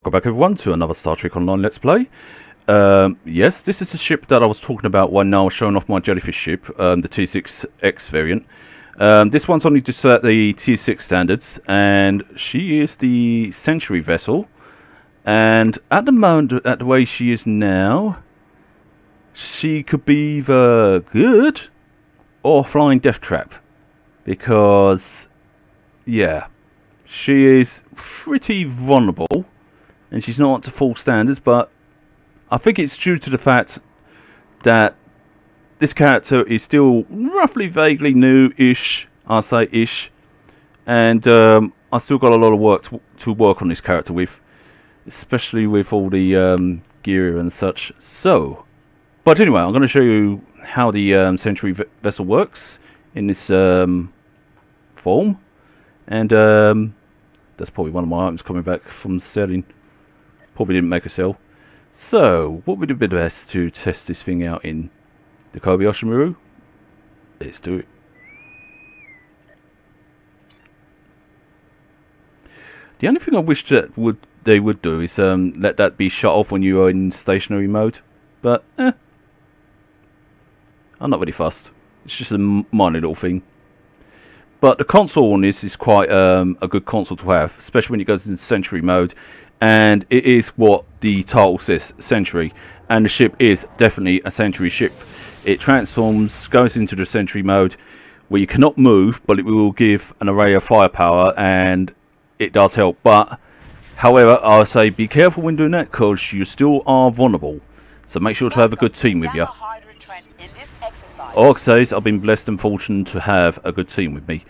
Welcome back everyone to another Star Trek Online Let's Play. Yes, this is the ship that I was talking about when I was showing off my jellyfish ship, the T6X variant. This one's only just at the T6 standards, and she is the Sentry vessel. And at the moment, at the way she is now, she could be either good or flying death trap. Because, yeah, she is pretty vulnerable. And she's not up to full standards, but I think it's due to the fact that this character is still roughly vaguely new-ish, I'll say ish, and I still got a lot of work to work on this character with, especially with all the gear and such. So, but anyway, I'm going to show you how the Sentry vessel works in this form, and that's probably one of my items coming back from selling. Probably didn't make a sell. So, what would be the best to test this thing out in? The Kobayashi Maru? Let's do it. The only thing I wish that they would do is let that be shut off when you are in stationary mode. But, I'm not really fussed. It's just a minor little thing. But the console on this is quite a good console to have, especially when it goes into Sentry mode. And it is what the title says, Sentry. And the ship is definitely a Sentry ship. It transforms, goes into the Sentry mode, where you cannot move, but it will give an array of firepower, and it does help. But, however, I'll say be careful when doing that, because you still are vulnerable. So make sure to have a good team with you. Like I say, I've been blessed and fortunate to have a good team with me.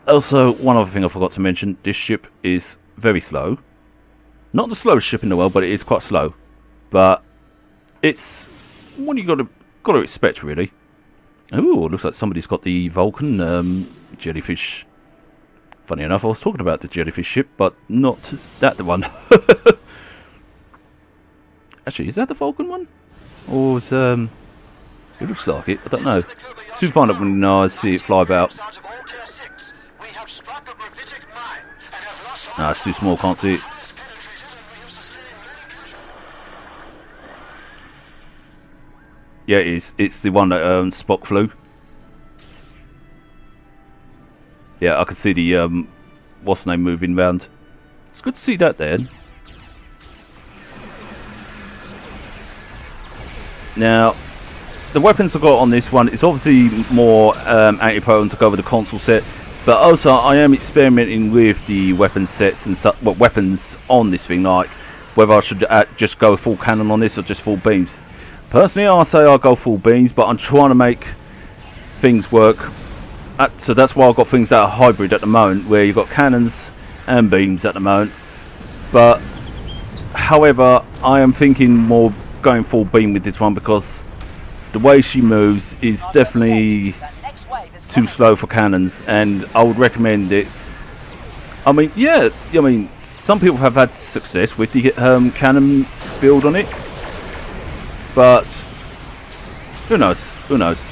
Also, one other thing I forgot to mention, this ship is very slow. Not the slowest ship in the world, but it is quite slow. But it's what you got to expect, really. Ooh, looks like somebody's got the Vulcan jellyfish. Funny enough, I was talking about the jellyfish ship, but not that the one. Actually, is that the Vulcan one? Or is it looks like it. I don't know. Soon find out when I see it fly about. Nah, it's too small. Can't see it. Yeah, it is. It's the one that Spock flew. Yeah, I can see the what's the name moving round. It's good to see that there. Now, the weapons I got on this one is obviously more anti-potent to go with the console set, but also I am experimenting with the weapon sets and weapons on this thing, like whether I should just go full cannon on this or just full beams. Personally, I'll say I'll go full beams, but I'm trying to make things work. So that's why I've got things that are hybrid at the moment, where you've got cannons and beams at the moment. But, however, I am thinking more going full beam with this one, because the way she moves is definitely too slow for cannons, and I would recommend it. I mean, yeah, I mean, some people have had success with the cannon build on it. But who knows? Who knows?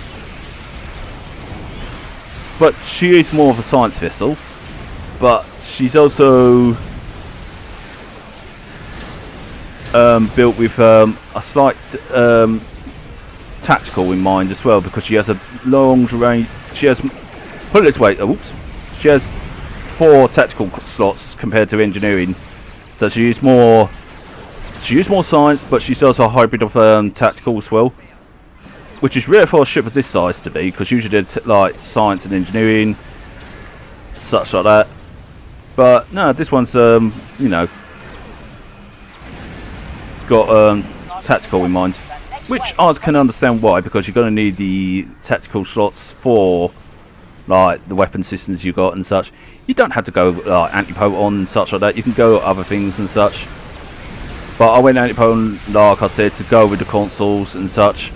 But she is more of a science vessel. But she's also built with a slight tactical in mind as well, because she has a long range. She has, put it this way. Oops. She has 4 tactical slots compared to engineering, so she is more. She is more science, but she's also a hybrid of tactical as well, which is rare for a ship of this size to be, because usually they're like science and engineering, such like that. But no, this one's you know, got tactical in mind, which I can understand why, because you're going to need the tactical slots for like the weapon systems you got and such. You don't have to go anti-potent on and such like that. You can go other things and such. But I went anti-potent, like I said, to go with the consoles and such.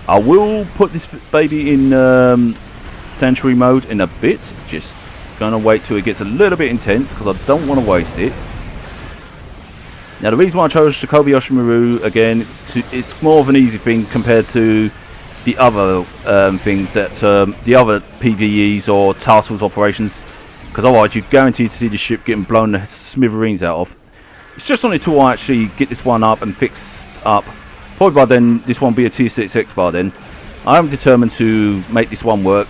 I will put this baby in Sentry mode in a bit. Just gonna wait till it gets a little bit intense, because I don't want to waste it. Now, the reason why I chose the Kobayashi Maru again, it's more of an easy thing compared to the other things that the other PVEs or task force operations, because otherwise you're guaranteed to see the ship getting blown the smithereens out of. It's just on it till I actually get this one up and fixed up. Probably by then, this one will be a Tier 6X by then. I am determined to make this one work.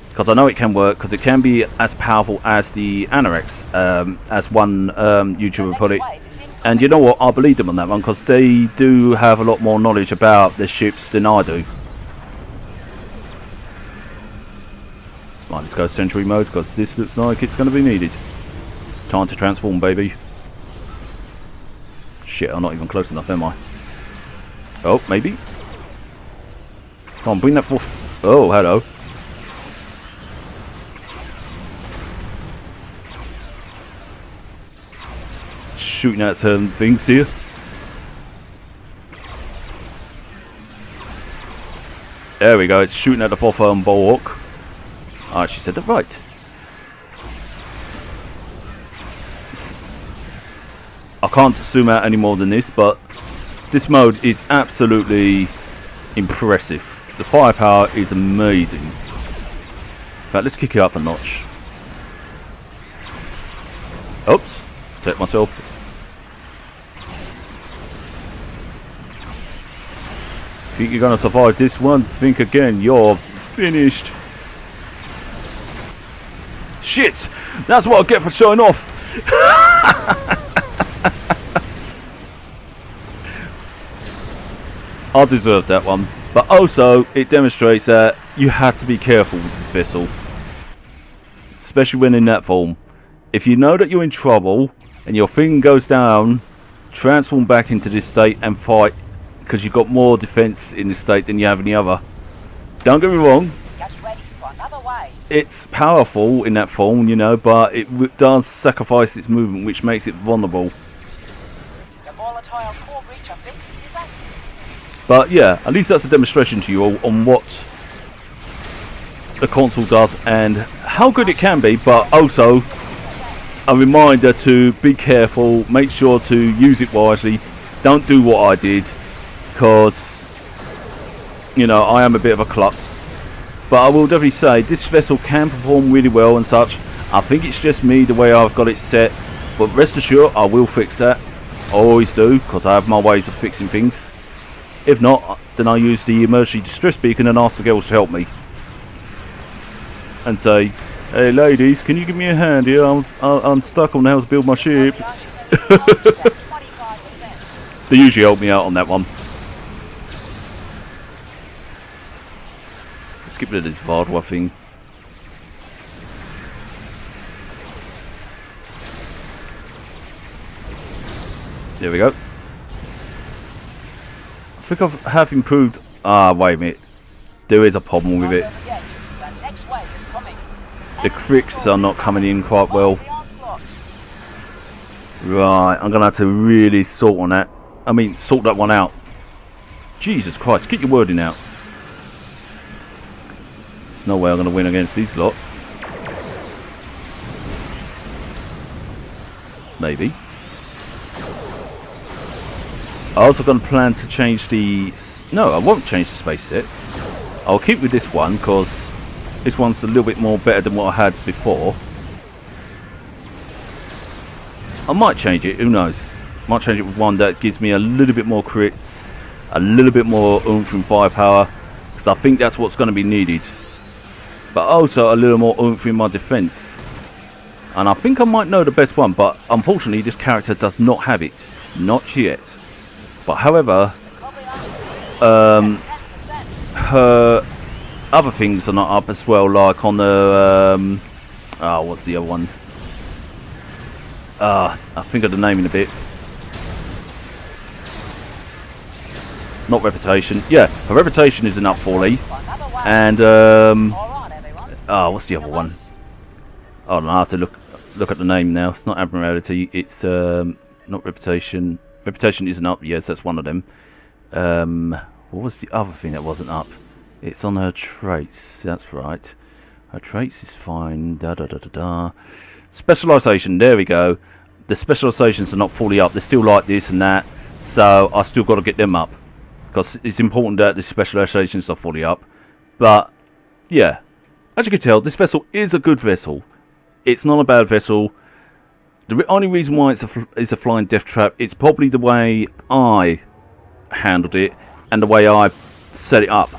Because I know it can work, because it can be as powerful as the Anorex, as one YouTuber put it. And you know what, I believe them on that one, because they do have a lot more knowledge about the ships than I do. Right, let's go Sentry mode, because this looks like it's going to be needed. Time to transform, baby. Shit, I'm not even close enough, am I? Oh, maybe. Come on, bring that forth. Oh, hello. Shooting at things here. There we go, it's shooting at the fourth bulwark. I actually said that right. I can't zoom out any more than this, but this mode is absolutely impressive. The firepower is amazing. In fact, let's kick it up a notch. Oops, protect myself. Think you're gonna survive this one? Think again, you're finished. Shit! That's what I get for showing off! I deserve that one. But also, it demonstrates that you have to be careful with this vessel. Especially when in that form. If you know that you're in trouble, and your thing goes down, transform back into this state and fight. Because you've got more defense in this state than you have in the other. Don't get me wrong. It's powerful in that form, you know, but it does sacrifice its movement, which makes it vulnerable. But yeah, at least that's a demonstration to you on what the console does and how good it can be, but also a reminder to be careful, make sure to use it wisely. Don't do what I did, because, you know, I am a bit of a klutz. But I will definitely say this vessel can perform really well and such. I think it's just me, the way I've got it set. But rest assured, I will fix that. I always do, because I have my ways of fixing things. If not, then I use the emergency distress beacon and ask the girls to help me. And say, hey ladies, can you give me a hand here? I'm stuck on how to build my ship. They usually help me out on that one. Let's get rid of this Vardwa thing. There we go. I think I have improved. Ah, wait a minute. There is a problem with it. The cricks are not coming in quite well. Right, I'm gonna have to really sort on that. I mean, sort that one out. Jesus Christ, get your wording out. There's no way I'm gonna win against these lot. Maybe. I also got a plan to change the... No, I won't change the space set. I'll keep with this one, because this one's a little bit more better than what I had before. I might change it, who knows. Might change it with one that gives me a little bit more crits, a little bit more oomph and firepower, because I think that's what's going to be needed. But also a little more oomph in my defense. And I think I might know the best one, but unfortunately this character does not have it. Not yet. But however, her other things are not up as well, like on the, what's the other one? I think of the name in a bit. Not reputation. Yeah, her reputation isn't up fully. And, what's the other one? Oh, I have to look at the name now. It's not Admiralty, it's, not reputation. Reputation isn't up, yes, that's one of them. What was the other thing that wasn't up? It's on her traits, that's right. Her traits is fine, Specialisation, there we go. The specialisations are not fully up, they're still like this and that. So, I still got to get them up. Because it's important that the specialisations are fully up. But, yeah. As you can tell, this vessel is a good vessel. It's not a bad vessel. The only reason why it's a flying death trap, it's probably the way I handled it and the way I set it up.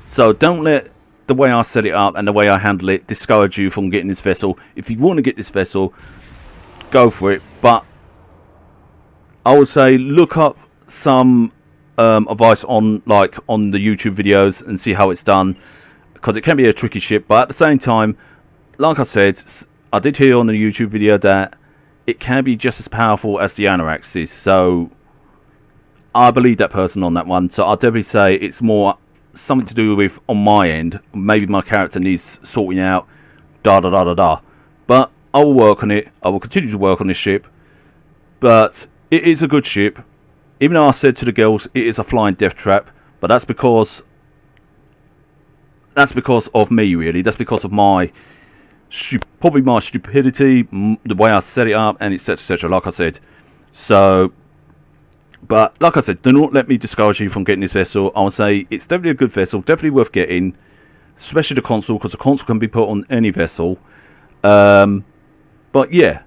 So don't let the way I set it up and the way I handle it discourage you from getting this vessel. If you want to get this vessel, go for it. But I would say look up some advice on the YouTube videos and see how it's done, because it can be a tricky ship. But at the same time, like I said, I did hear on the YouTube video that it can be just as powerful as the Anorax is. So I believe that person on that one. So I'll definitely say it's more something to do with on my end. Maybe my character needs sorting out. But I will work on it. I will continue to work on this ship. But it is a good ship. Even though I said to the girls it is a flying death trap, but that's because of me, really. That's because of my probably my stupidity, the way I set it up, and etc, etc, like I said. So, but like I said, do not let me discourage you from getting this vessel. I would say it's definitely a good vessel, definitely worth getting, especially the console, because the console can be put on any vessel. But yeah,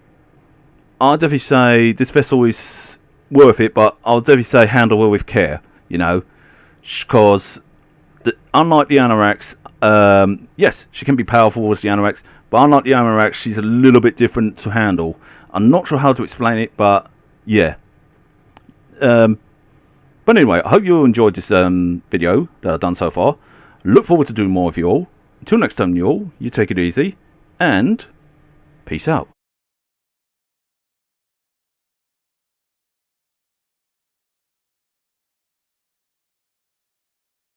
I'll definitely say this vessel is worth it, but I'll definitely say handle her with care, you know, because unlike the Anorax, yes, she can be powerful as the Anorax, but unlike the Anorax, she's a little bit different to handle. I'm not sure how to explain it, but yeah. But anyway, I hope you enjoyed this video that I've done so far. Look forward to doing more with you all. Until next time, you take it easy, and peace out.